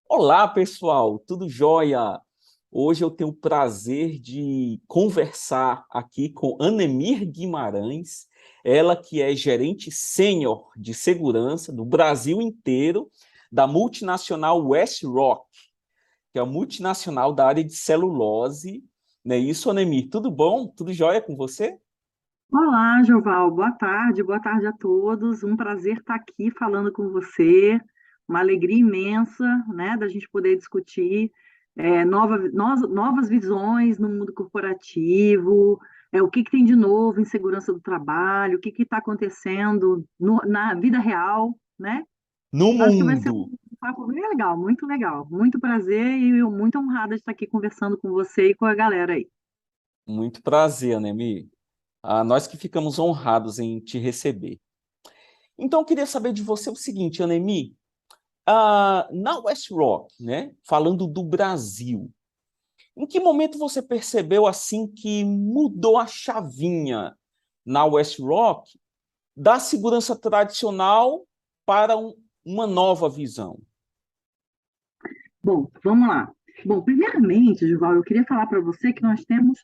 Olá, pessoal, tudo jóia? Hoje eu tenho o prazer de conversar aqui com Anemir Guimarães, ela que é gerente sênior de segurança do Brasil inteiro, da multinacional WestRock, que é a multinacional da área de celulose. Não é isso, Anemir? Tudo bom? Tudo jóia com você? Olá, Joval, boa tarde a todos. Um prazer estar aqui falando com você. Uma alegria imensa, né, da gente poder discutir novas visões no mundo corporativo, o que tem de novo em segurança do trabalho, o que está acontecendo na vida real, né? No Acho que vai ser mundo. um papo bem legal, muito legal. Muito prazer e eu muito honrada de estar aqui conversando com você e com a galera aí. Muito prazer, Anemir. Nós que ficamos honrados em te receber. Então, eu queria saber de você o seguinte, Anemir. Na WestRock, né, falando do Brasil, em que momento você percebeu assim que mudou a chavinha na WestRock da segurança tradicional para uma nova visão? Bom, vamos lá. Bom, primeiramente, Juval, eu queria falar para você que nós temos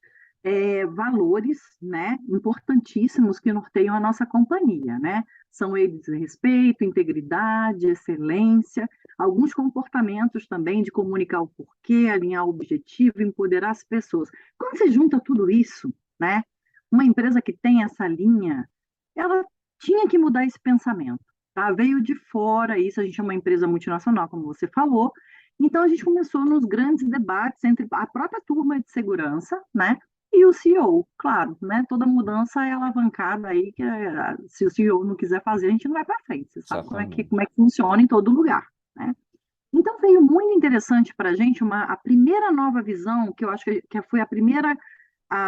valores, né, importantíssimos que norteiam a nossa companhia, né? São eles respeito, integridade, excelência, alguns comportamentos também de comunicar o porquê, alinhar o objetivo, empoderar as pessoas. Quando você junta tudo isso, né, uma empresa que tem essa linha, ela tinha que mudar esse pensamento, tá? Veio de fora isso, a gente é uma empresa multinacional, como você falou, então, a gente começou nos grandes debates entre a própria turma de segurança, né, e o CEO. Claro, né, toda mudança é alavancada aí, se o CEO não quiser fazer, a gente não vai para frente. Você sabe Exatamente. como é que funciona em todo lugar, né? Então, veio muito interessante para a gente a primeira nova visão, que eu acho que foi a primeira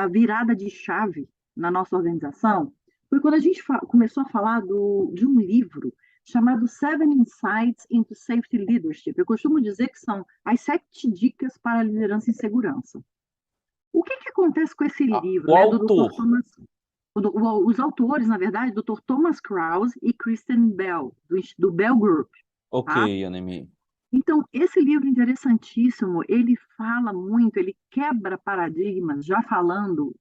virada de chave na nossa organização, foi quando a gente começou a falar de um livro chamado Seven Insights into Safety Leadership. Eu costumo dizer que são as 7 dicas para a liderança em segurança. O que acontece com esse livro, O né, do Dr. autor, Thomas, os autores, na verdade, Dr. Thomas Krause e Kristen Bell, do Bell Group, ok, tá? Anemir. Então, esse livro interessantíssimo, ele fala muito, ele quebra paradigmas, já falando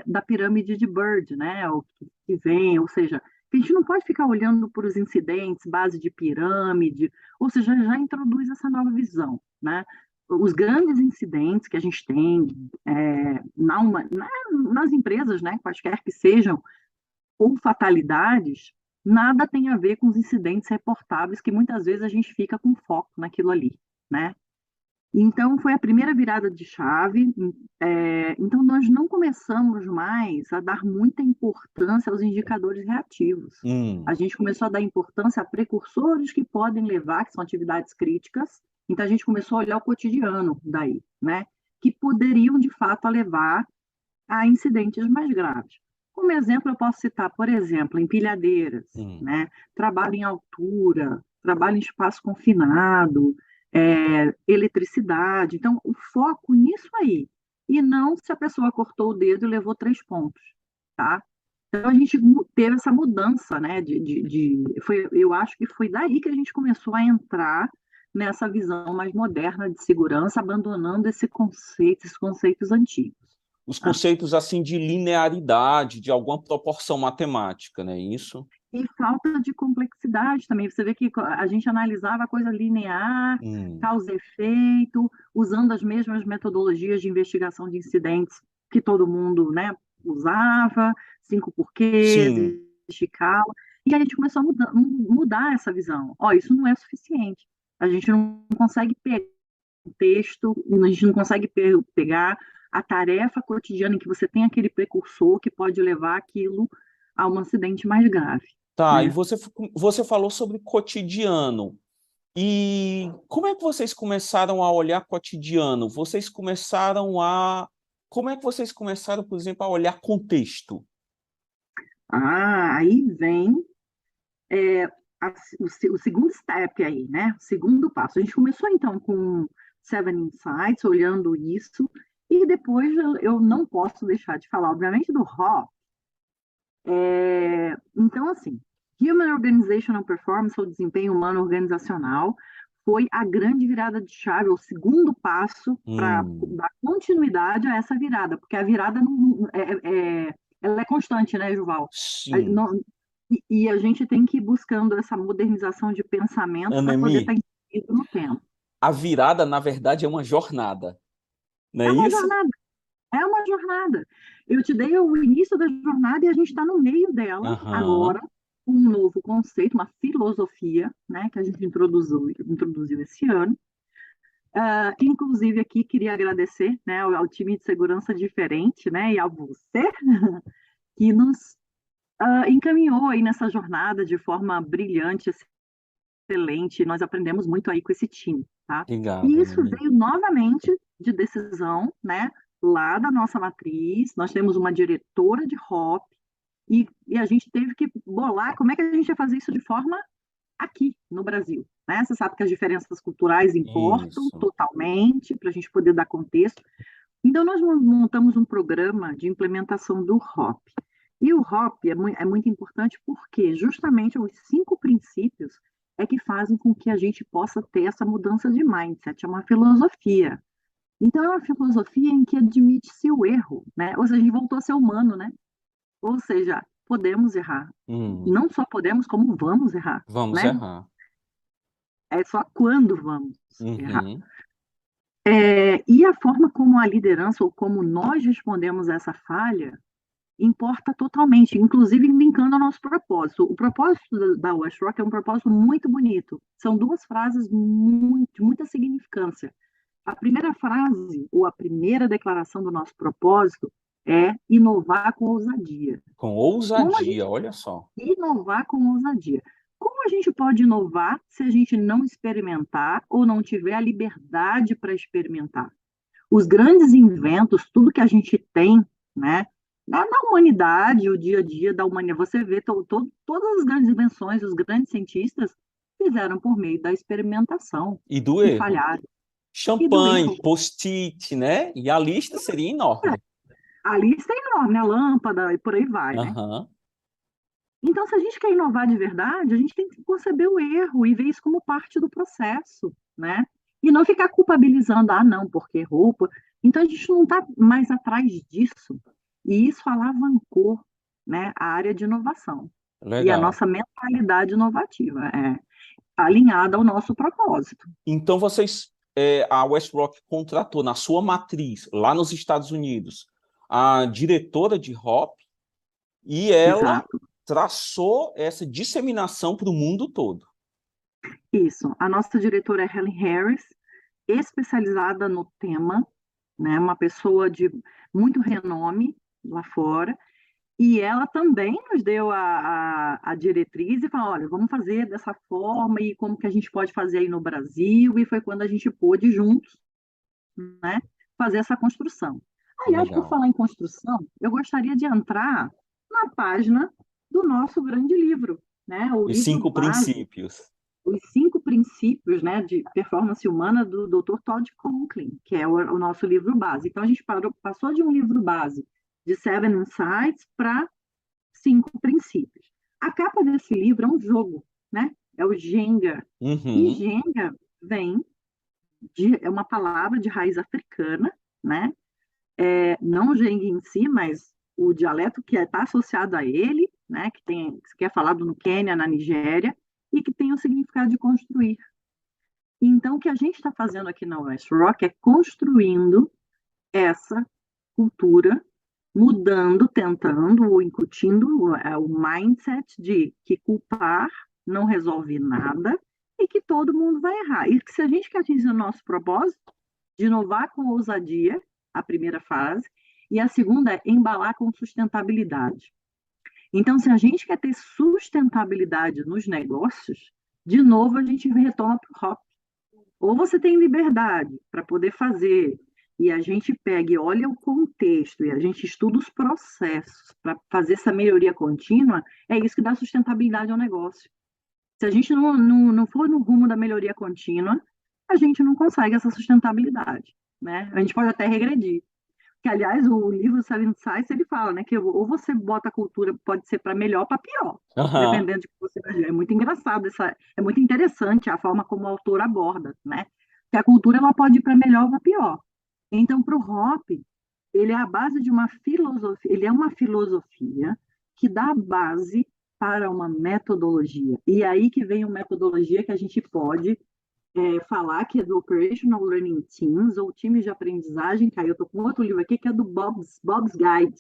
da pirâmide de Bird, né? O que vem, ou seja, que a gente não pode ficar olhando para os incidentes, base de pirâmide, ou seja, já introduz essa nova visão, né? Os grandes incidentes que a gente tem nas empresas, né, quaisquer que sejam, ou fatalidades, nada tem a ver com os incidentes reportáveis, que muitas vezes a gente fica com foco naquilo ali, né? Então, foi a primeira virada de chave. Então, nós não começamos mais a dar muita importância aos indicadores reativos. A gente começou a dar importância a precursores que podem levar, que são atividades críticas. Então, a gente começou a olhar o cotidiano daí, né? Que poderiam, de fato, levar a incidentes mais graves. Como exemplo, eu posso citar, por exemplo, empilhadeiras, Hum. né? Trabalho em altura, trabalho em espaço confinado, eletricidade. Então, o foco nisso aí, e não se a pessoa cortou o dedo e levou 3 pontos, tá? Então, a gente teve essa mudança, né? Eu acho que foi daí que a gente começou a entrar nessa visão mais moderna de segurança, abandonando esses conceitos antigos. Os Tá? conceitos assim de linearidade, de alguma proporção matemática, não é isso? E falta de complexidade também. Você vê que a gente analisava a coisa linear, Hum. causa e efeito, usando as mesmas metodologias de investigação de incidentes que todo mundo, né, usava, 5 porquês, Sim. escala. E a gente começou a mudar essa visão. Ó, isso não é suficiente. A gente não consegue pegar o texto, a gente não consegue pegar a tarefa cotidiana em que você tem aquele precursor que pode levar aquilo a um acidente mais grave, Tá, e né? você falou sobre cotidiano. E como é que vocês começaram a olhar cotidiano? Como é que vocês começaram, por exemplo, a olhar contexto? Aí vem o segundo step aí, né? O segundo passo. A gente começou então com Seven Insights, olhando isso, e depois eu não posso deixar de falar, obviamente, do Hop. Então, assim, Human Organizational Performance, ou desempenho humano organizacional, foi a grande virada de chave, o segundo passo para Hum, dar continuidade a essa virada, porque a virada ela é constante, né, Juval? sim. E a gente tem que ir buscando essa modernização de pensamento para poder estar Anemi, inserido no tempo. a virada, na verdade, é uma jornada, não é É uma isso? jornada, é uma jornada. Eu te dei o início da jornada e a gente está no meio dela agora, Aham, com um novo conceito, uma filosofia, né, que a gente introduziu esse ano. Inclusive, aqui queria agradecer, né, ao time de segurança diferente, né, e a você, que nos encaminhou aí nessa jornada de forma brilhante, excelente. Nós aprendemos muito aí com esse time, tá? E obrigado, isso Anemi. veio novamente de decisão, né, lá da nossa matriz. Nós temos uma diretora de HOP e a gente teve que bolar como é que a gente ia fazer isso de forma aqui no Brasil. Né? Você sabe que as diferenças culturais importam Isso. totalmente para a gente poder dar contexto. Então, nós montamos um programa de implementação do HOP. E o HOP é muito importante porque justamente os 5 princípios é que fazem com que a gente possa ter essa mudança de mindset, é uma filosofia. Então, é uma filosofia em que admite-se o erro, né? Ou seja, a gente voltou a ser humano, né? Ou seja, podemos errar. Hum, Não só podemos, como vamos errar, vamos né? errar. É só quando vamos errar. Uhum. E a forma como a liderança ou como nós respondemos a essa falha importa totalmente, inclusive linkando ao nosso propósito. O propósito da Westrock é um propósito muito bonito. São 2 frases de muita significância. A primeira frase, ou a primeira declaração do nosso propósito, é inovar com ousadia. Com Como a ousadia, gente olha só. inovar com ousadia? Como a gente pode inovar se a gente não experimentar ou não tiver a liberdade para experimentar? Os grandes inventos, tudo que a gente tem, né, na humanidade, o dia a dia da humanidade, você vê todas as grandes invenções, os grandes cientistas fizeram por meio da experimentação E do e erro? falharam. E do Champanhe, erro, post-it, né? E a lista seria enorme. a lista é enorme, a lâmpada e por aí vai, né? Aham. Então, se a gente quer inovar de verdade, a gente tem que conceber o erro e ver isso como parte do processo, né? E não ficar culpabilizando, ah, não, porque roupa. Então, a gente não está mais atrás disso. E isso alavancou, né, a área de inovação e a Legal. nossa mentalidade inovativa, alinhada ao nosso propósito. Então, a WestRock contratou na sua matriz, lá nos Estados Unidos, a diretora de HOP e ela Exato. traçou essa disseminação para o mundo todo. Isso. A nossa diretora é Helen Harris, especializada no tema, né, uma pessoa de muito renome lá fora. E ela também nos deu a diretriz e falou, olha, vamos fazer dessa forma e como que a gente pode fazer aí no Brasil, e foi quando a gente pôde juntos, né, fazer essa construção. Aliás, por Legal. falar em construção, eu gostaria de entrar na página do nosso grande livro, né, o Os livro 5 base, princípios. os 5 princípios, né, de performance humana do Dr. Todd Conklin, que é o nosso livro base. Então, a gente passou de um livro base de Seven Insights para 5 princípios. A capa desse livro é um jogo, né? É o Jenga. E Uhum. Jenga é uma palavra de raiz africana, né? Não o Jenga em si, mas o dialeto que está associado a ele, né? Que é falado no Quênia, na Nigéria, e que tem o significado de construir. Então, o que a gente está fazendo aqui na West Rock é construindo essa cultura, mudando, tentando ou incutindo o mindset de que culpar não resolve nada e que todo mundo vai errar. E que se a gente quer atingir o nosso propósito, de inovar com ousadia, a primeira fase, e a segunda é embalar com sustentabilidade. Então, se a gente quer ter sustentabilidade nos negócios, de novo a gente retoma para o hop. Ou você tem liberdade para poder fazer, e a gente pega e olha o contexto, e a gente estuda os processos para fazer essa melhoria contínua, é isso que dá sustentabilidade ao negócio. Se a gente não for no rumo da melhoria contínua, a gente não consegue essa sustentabilidade, né? A gente pode até regredir. Que, aliás, o livro Seven Insights, ele fala, né, que ou você bota a cultura, pode ser para melhor ou para pior, Aham. dependendo de que você vai ver. É muito engraçado, é muito interessante a forma como o autor aborda, né? Que a cultura ela pode ir para melhor ou para pior. Então, para o Hoppe, ele é a base de uma filosofia, ele é uma filosofia que dá base para uma metodologia. E aí que vem uma metodologia que a gente pode falar, que é do Operational Learning Teams, ou times de aprendizagem, que aí eu estou com outro livro aqui, que é do Bob's Guide.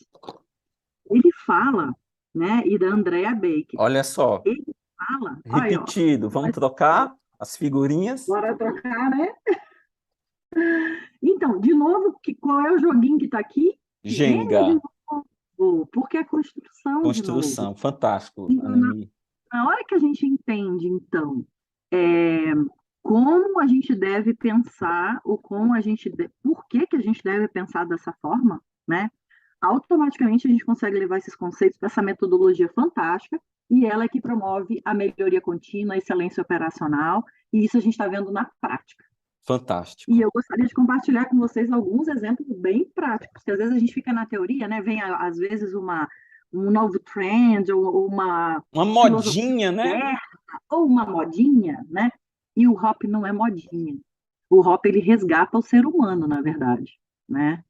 Ele fala, né, e da Andrea Baker. Olha só, Ele fala, olha, ó, repetido, vamos trocar as figurinhas? bora trocar, né? Então, de novo, qual é o joguinho que está aqui? Gênio de Jenga, novo, porque é construção de novo. construção, fantástico, Então, Anemi. na hora que a gente entende, então, é, como a gente deve pensar, ou como por que a gente deve pensar dessa forma, né? Automaticamente a gente consegue levar esses conceitos para essa metodologia fantástica, e ela é que promove a melhoria contínua, a excelência operacional, e isso a gente está vendo na prática. E Fantástico. eu gostaria de compartilhar com vocês alguns exemplos bem práticos, porque às vezes a gente fica na teoria, né? Vem às vezes um novo trend, ou uma Uma filosofia modinha, né? moderna, ou uma modinha, né? E o Hop não é modinha. O Hop ele resgata o ser humano, na verdade, né?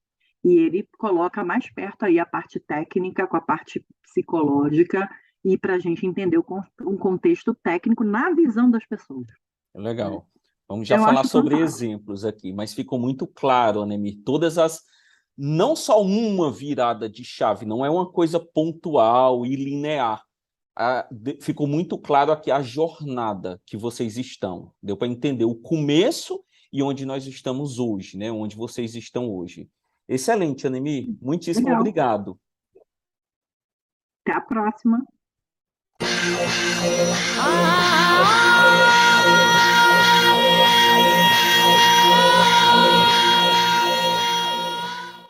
E ele coloca mais perto aí a parte técnica com a parte psicológica e para a gente entender um contexto técnico na visão das pessoas, né? Legal. Vamos já Eu falar acho sobre fantástico. exemplos aqui, mas ficou muito claro, Anemir, não só uma virada de chave, não é uma coisa pontual e linear. Ficou muito claro aqui a jornada que vocês estão. Deu para entender o começo e onde nós estamos hoje, né? Onde vocês estão hoje. Excelente, Anemir. Muitíssimo Legal. obrigado. Até a próxima. Ah